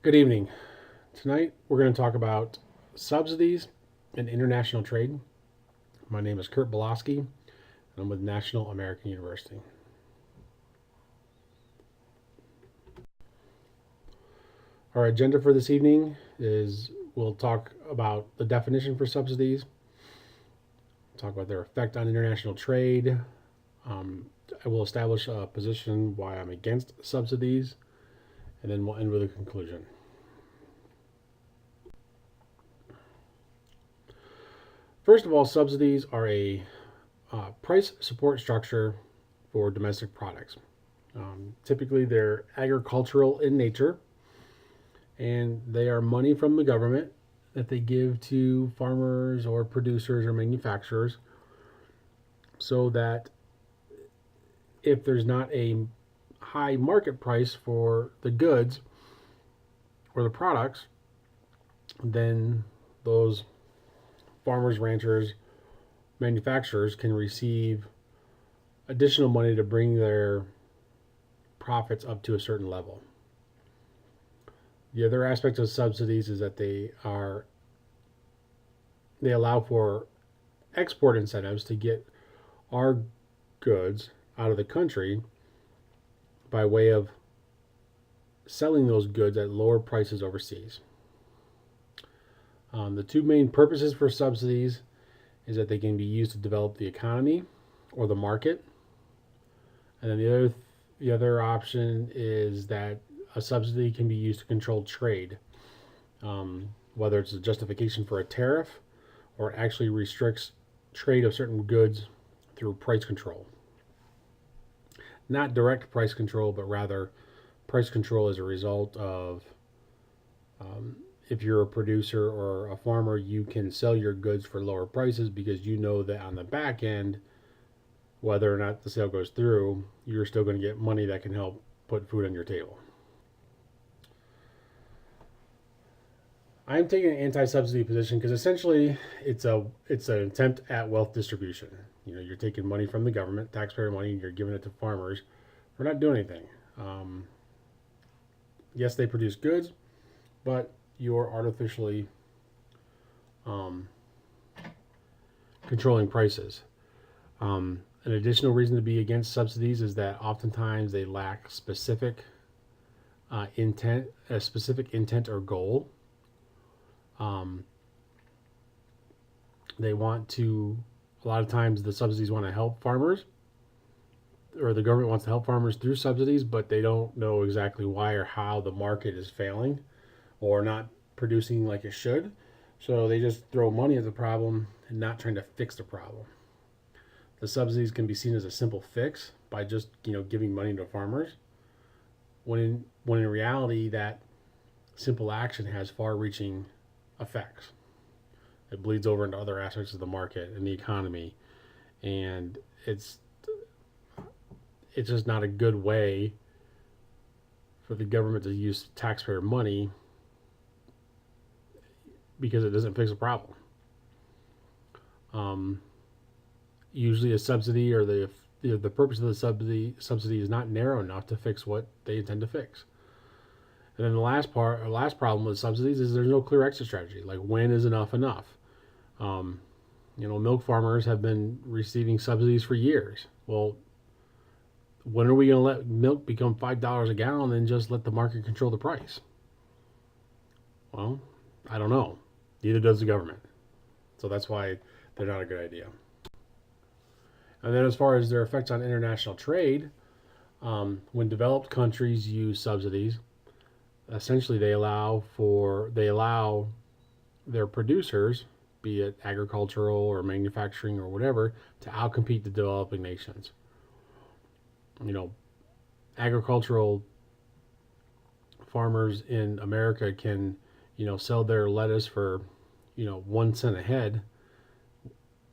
Good evening. Tonight we're going to talk about subsidies and international trade. My name is Kurt Belosky, and I'm with National American University. Our agenda for this evening is we'll talk about the definition for subsidies, talk about their effect on international trade. I will establish a position why I'm against subsidies, and then we'll end with a conclusion. First of all, subsidies are a price support structure for domestic products. Typically, they're agricultural in nature, and they are money from the government that they give to farmers or producers or manufacturers so that if there's not a high market price for the goods or the products, then those farmers, ranchers, manufacturers can receive additional money to bring their profits up to a certain level. The other aspect of subsidies is that they allow for export incentives to get our goods out of the country by way of selling those goods at lower prices overseas. The two main purposes for subsidies is that they can be used to develop the economy or the market, and then the other option is that a subsidy can be used to control trade, whether it's a justification for a tariff or actually restricts trade of certain goods through price control. Not direct price control, but rather price control as a result of if you're a producer or a farmer, you can sell your goods for lower prices because you know that on the back end, whether or not the sale goes through, you're still going to get money that can help put food on your table. I'm taking an anti-subsidy position because essentially it's an attempt at wealth distribution. You're taking money from the government, taxpayer money, and you're giving it to farmers for not doing anything. Yes, they produce goods, but you're artificially controlling prices. An additional reason to be against subsidies is that oftentimes they lack specific intent, a specific intent or goal. They want to, a lot of times the subsidies want to help farmers, or the government wants to help farmers through subsidies, but they don't know exactly why or how the market is failing or not producing like it should. So they just throw money at the problem and not trying to fix the problem. The subsidies can be seen as a simple fix by just giving money to farmers, when in reality that simple action has far-reaching effects. It bleeds over into other aspects of the market and the economy, and it's just not a good way for the government to use taxpayer money because it doesn't fix a problem. Usually a subsidy or the purpose of the subsidy is not narrow enough to fix what they intend to fix. And then the last problem with subsidies is there's no clear exit strategy. Like, when is enough enough? Milk farmers have been receiving subsidies for years. Well, when are we going to let milk become $5 a gallon and just let the market control the price? Well, I don't know. Neither does the government. So that's why they're not a good idea. And then as far as their effects on international trade, when developed countries use subsidies, essentially they allow their producers, be it agricultural or manufacturing or whatever, to outcompete the developing nations. Agricultural farmers in America can, sell their lettuce for, 1 cent a head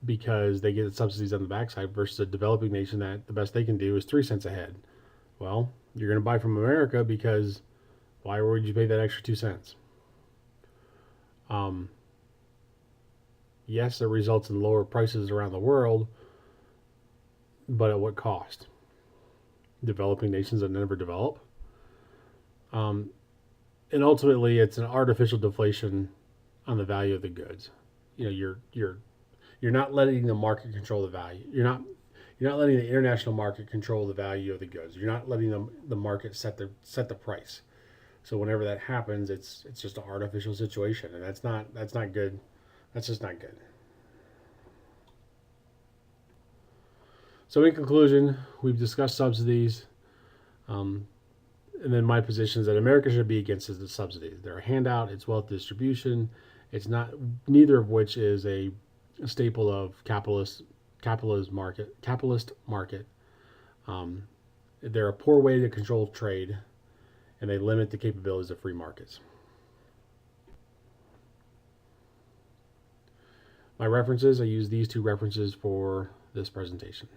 because they get the subsidies on the backside, versus a developing nation that the best they can do is 3 cents a head. Well, you're going to buy from America because why would you pay that extra 2 cents? Yes, it results in lower prices around the world, but at what cost? Developing nations that never develop. and ultimately, it's an artificial deflation on the value of the goods. You know, you're not letting the market control the value. You're not letting the international market control the value of the goods. You're not letting the market set the price. So whenever that happens, it's just an artificial situation, and that's not good. That's just not good. So in conclusion, we've discussed subsidies, um, and then my position is that America should be against the subsidies. They're a handout. It's wealth distribution. It's not, neither of which is a staple of capitalist market. Um, they're a poor way to control trade, and they limit the capabilities of free markets. My references, I use these two references for this presentation.